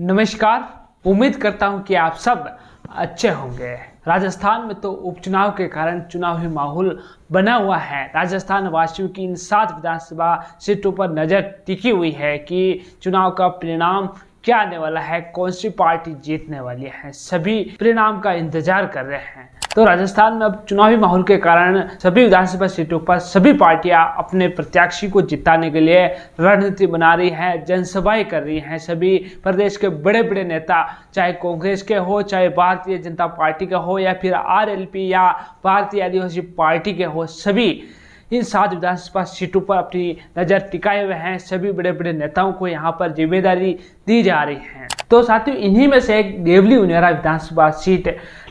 नमस्कार। उम्मीद करता हूं कि आप सब अच्छे होंगे। राजस्थान में तो उपचुनाव के कारण चुनावी माहौल बना हुआ है। राजस्थान वासियों की इन 7 विधानसभा सीटों पर नजर टिकी हुई है कि चुनाव का परिणाम क्या आने वाला है, कौन सी पार्टी जीतने वाली है। सभी परिणाम का इंतजार कर रहे हैं। तो राजस्थान में अब चुनावी माहौल के कारण सभी विधानसभा सीटों पर सभी पार्टियां अपने प्रत्याशी को जिताने के लिए रणनीति बना रही हैं, जनसभाएं कर रही हैं। सभी प्रदेश के बड़े बड़े नेता, चाहे कांग्रेस के हो, चाहे भारतीय जनता पार्टी के हो, या फिर आरएलपी या भारतीय आदिवासी पार्टी के हो, सभी इन 7 विधानसभा सीटों पर अपनी नज़र टिकाए हुए हैं। सभी बड़े बड़े नेताओं को यहाँ पर जिम्मेदारी दी जा रही है। तो साथियों, इन्हीं में से एक देवली उनेरा विधानसभा सीट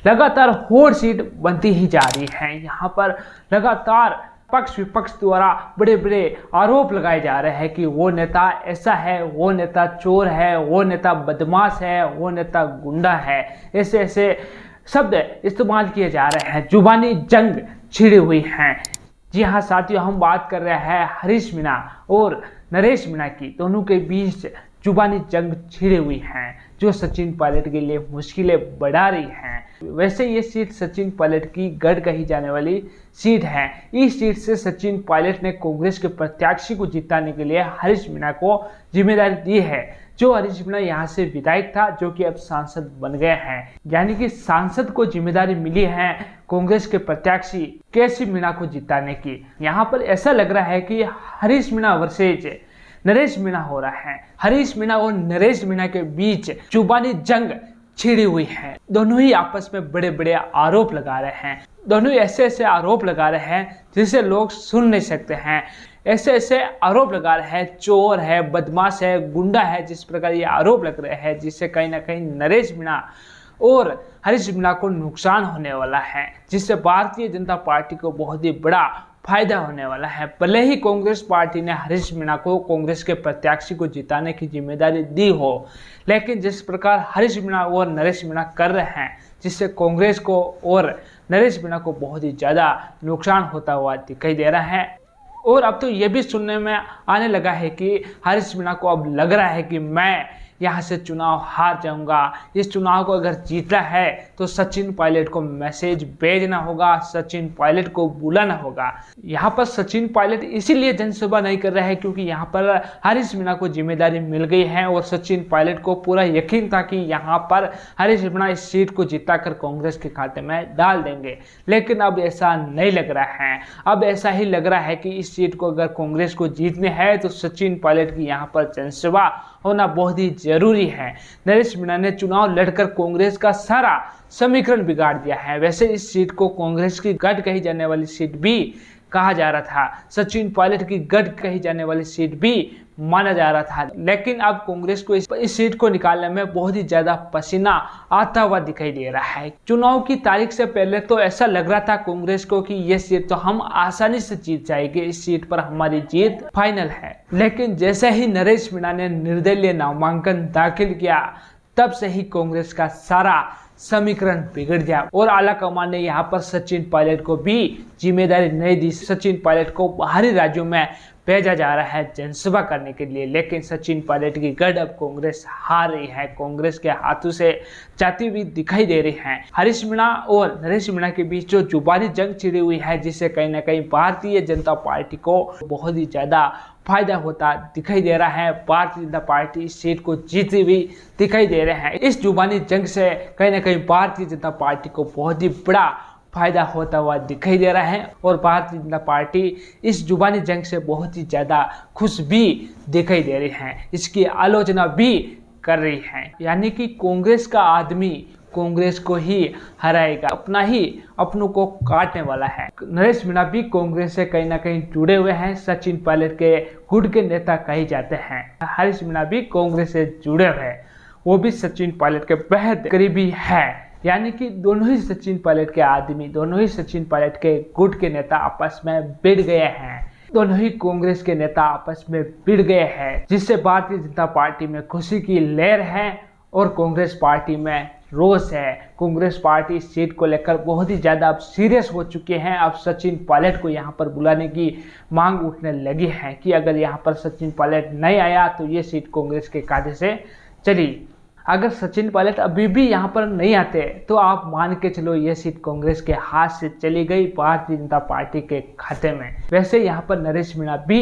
लगातार हॉट सीट बनती ही जा रही है। यहाँ पर लगातार पक्ष विपक्ष द्वारा बड़े बड़े आरोप लगाए जा रहे हैं कि वो नेता ऐसा है, वो नेता चोर है, वो नेता बदमाश है, वो नेता गुंडा है। ऐसे ऐसे शब्द इस्तेमाल किए जा रहे हैं, जुबानी जंग छिड़ी हुई है। जी हाँ साथियों, हम बात कर रहे हैं हरीश मीणा और नरेश मीणा की। दोनों के बीच जुबानी जंग छिड़ी हुई है, जो सचिन पायलट के लिए मुश्किलें बढ़ा रही हैं। वैसे ये सीट सचिन पायलट की गढ़ कही जाने वाली सीट है। इस सीट से सचिन पायलट ने कांग्रेस के प्रत्याशी को जिताने के लिए हरीश मीणा को जिम्मेदारी दी है। जो हरीश मीणा यहाँ से विधायक था, जो कि अब सांसद बन गए हैं, यानी कि सांसद को जिम्मेदारी मिली है कांग्रेस के प्रत्याशी केसी मीणा को जिताने की। यहाँ पर ऐसा लग रहा है कि हरीश मीणा वर्सेज नरेश मीणा हो रहा है। हरीश मीणा और नरेश मीणा के बीच जुबानी जंग छिड़ी हुई है। दोनों ही आपस में बड़े बड़े आरोप लगा रहे हैं। दोनों ही ऐसे ऐसे आरोप लगा रहे हैं जिसे लोग सुन नहीं सकते हैं। ऐसे ऐसे आरोप लगा रहे हैं, चोर है, बदमाश है, गुंडा है, जिस प्रकार ये आरोप लग रहे हैं, जिससे कहीं ना कहीं नरेश मीणा और हरीश मीणा को नुकसान होने वाला है, जिससे भारतीय जनता पार्टी को बहुत ही बड़ा फायदा होने वाला है। भले ही कांग्रेस पार्टी ने हरीश मीणा को कांग्रेस के प्रत्याशी को जिताने की जिम्मेदारी दी हो, लेकिन जिस प्रकार हरीश मीणा और नरेश मीणा कर रहे हैं, जिससे कांग्रेस को और नरेश मीणा को बहुत ही ज़्यादा नुकसान होता हुआ दिखाई दे रहा है। और अब तो ये भी सुनने में आने लगा है कि हरीश मीणा को अब लग रहा है कि मैं यहाँ से चुनाव हार जाऊंगा। इस चुनाव को अगर जीतना है तो सचिन पायलट को मैसेज भेजना होगा, सचिन पायलट को बुलाना होगा। यहाँ पर सचिन पायलट इसीलिए जनसभा नहीं कर रहे हैं क्योंकि यहाँ पर हरीश मीणा को जिम्मेदारी मिल गई है और सचिन पायलट को पूरा यकीन था कि यहाँ पर हरीश मीणा इस सीट को जिताकर कांग्रेस के खाते में डाल देंगे। लेकिन अब ऐसा नहीं लग रहा है। अब ऐसा ही लग रहा है कि इस सीट को अगर कांग्रेस को जीतने है तो सचिन पायलट की यहाँ पर जनसभा होना बहुत ही जरूरी है। नरेश मीणा ने चुनाव लड़कर कांग्रेस का सारा समीकरण बिगाड़ दिया है। वैसे इस सीट को कांग्रेस की गढ़ कही जाने वाली सीट भी कहा जा रहा था, सचिन पायलट की गढ़ कही जाने वाली सीट भी माना जा रहा था। लेकिन अब कांग्रेस को इस सीट को निकालने में बहुत ही ज्यादा पसीना आता हुआ दिखाई दे रहा है। चुनाव की तारीख से पहले तो ऐसा लग रहा था कांग्रेस को कि ये सीट तो हम आसानी से जीत जाएंगे, इस सीट पर हमारी जीत फाइनल है। लेकिन जैसे ही नरेश मीणा ने निर्दलीय नामांकन दाखिल किया, तब से ही कांग्रेस का सारा समीकरण बिगड़ गया और आला कमान ने यहाँ पर सचिन पायलट को भी जिम्मेदारी नहीं दी। सचिन पायलट को बाहरी राज्यों में भेजा जा रहा है जनसभा करने के लिए, लेकिन सचिन पायलट की गढ़ अब कांग्रेस हार रही है, कांग्रेस के हाथों से जाती हुई दिखाई दे रही है। हरीश मीणा और नरेश मीणा के बीच जो जुबानी जंग छिड़ी हुई है, जिससे कहीं ना कहीं भारतीय जनता पार्टी को बहुत ही ज्यादा फायदा होता दिखाई दे रहा है। भारतीय जनता पार्टी इस सीट को जीती हुई दिखाई दे रहे हैं। इस जुबानी जंग से कहीं ना कहीं भारतीय जनता पार्टी को बहुत ही बड़ा फायदा होता हुआ दिखाई दे रहा है और भारतीय जनता पार्टी इस जुबानी जंग से बहुत ही ज़्यादा खुश भी दिखाई दे रही है, इसकी आलोचना भी कर रही है। यानी कि कांग्रेस का आदमी कांग्रेस को ही हराएगा, अपना ही अपनों को काटने वाला है। नरेश मीणा भी कांग्रेस से कहीं ना कहीं जुड़े हुए हैं, सचिन पायलट के गुट के नेता कहे जाते हैं। हरीश मीणा भी कांग्रेस से जुड़े हुए हैं, वो भी सचिन पायलट के बेहद करीबी है। यानी कि दोनों ही सचिन पायलट के आदमी, दोनों ही सचिन पायलट के गुट के नेता आपस में भिड़ गए हैं। दोनों ही कांग्रेस के नेता आपस में भिड़ गए हैं, जिससे भारतीय जनता पार्टी में खुशी की लहर है और कांग्रेस पार्टी में रोष है। कांग्रेस पार्टी इस सीट को लेकर बहुत ही ज़्यादा अब सीरियस हो चुके हैं। अब सचिन पायलट को यहाँ पर बुलाने की मांग उठने लगी है कि अगर यहाँ पर सचिन पायलट नहीं आया तो ये सीट कांग्रेस के खाते से चली। अगर सचिन पायलट अभी भी यहाँ पर नहीं आते तो आप मान के चलो ये सीट कांग्रेस के हाथ से चली गई भारतीय जनता पार्टी के खाते में। वैसे यहाँ पर नरेश मीणा भी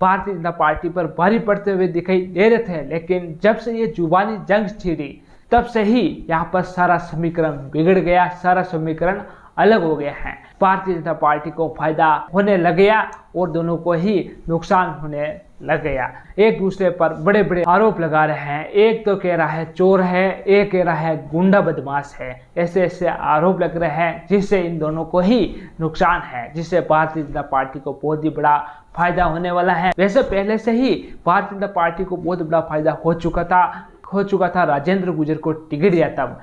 भारतीय जनता पार्टी पर भारी पड़ते हुए दिखाई दे रहे थे, लेकिन जब से ये जुबानी जंग छिड़ी तब से ही यहाँ पर सारा समीकरण बिगड़ गया, सारा समीकरण अलग हो गया है। भारतीय जनता पार्टी को फायदा होने लग गया और दोनों को ही नुकसान होने लग गया। एक दूसरे पर बड़े बड़े आरोप लगा रहे हैं, एक तो कह रहा है चोर है, एक कह रहा है गुंडा बदमाश है। ऐसे ऐसे आरोप लग रहे हैं जिससे इन दोनों को ही नुकसान है, जिससे भारतीय जनता पार्टी को बहुत ही बड़ा फायदा होने वाला है। वैसे पहले से ही भारतीय जनता पार्टी को बहुत बड़ा फायदा हो चुका था राजेंद्र गुर्जर को टिकट दिया तब,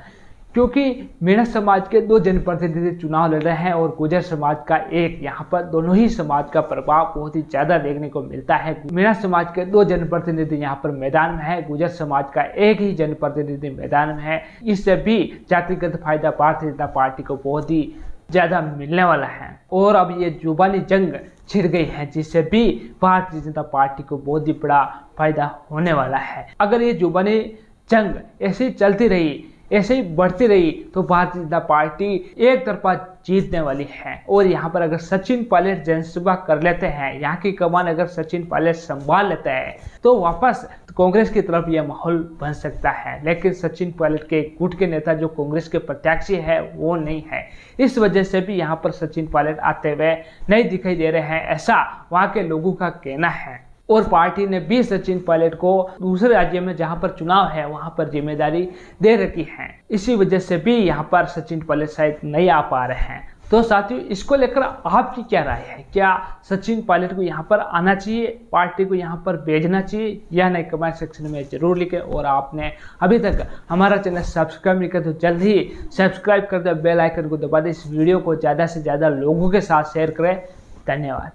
क्योंकि मीणा समाज के 2 जनप्रतिनिधि चुनाव लड़ रहे हैं और गुर्जर समाज का एक। यहाँ पर दोनों ही समाज का प्रभाव बहुत ही ज्यादा देखने को मिलता है। मीणा समाज के 2 जनप्रतिनिधि यहाँ पर मैदान में है, गुर्जर समाज का एक ही जनप्रतिनिधि मैदान में है। इससे भी जातिगत फायदा भारतीय जनता पार्टी को बहुत ही ज्यादा मिलने वाला है। और अब ये जुबानी जंग छिड़ गई है, जिससे भी भारतीय जनता पार्टी को बहुत ही बड़ा फायदा होने वाला है। अगर ये जुबानी जंग ऐसे ही चलती रही, ऐसे ही बढ़ती रही तो भारतीय जनता पार्टी एक तरफा जीतने वाली है। और यहाँ पर अगर सचिन पायलट जनसभा कर लेते हैं, यहाँ की कमान अगर सचिन पायलट संभाल लेते हैं तो वापस कांग्रेस की तरफ यह माहौल बन सकता है। लेकिन सचिन पायलट के गुट के नेता जो कांग्रेस के प्रत्याशी है वो नहीं है, इस वजह से भी यहाँ पर सचिन पायलट आते हुए नहीं दिखाई दे रहे हैं, ऐसा वहाँ के लोगों का कहना है। और पार्टी ने भी सचिन पायलट को दूसरे राज्य में जहां पर चुनाव है वहां पर जिम्मेदारी दे रखी है। इसी वजह से भी यहां पर सचिन पायलट शायद नहीं आ पा रहे हैं। तो साथियों, इसको लेकर आपकी क्या राय है? क्या सचिन पायलट को यहां पर आना चाहिए, पार्टी को यहां पर भेजना चाहिए या नहीं? कमेंट सेक्शन में जरूर लिखें। और आपने अभी तक हमारा चैनल सब्सक्राइब नहीं किया तो जल्द ही सब्सक्राइब कर दे, बेल आइकन को दबा दे, इस वीडियो को ज़्यादा से ज़्यादा लोगों के साथ शेयर करें। धन्यवाद।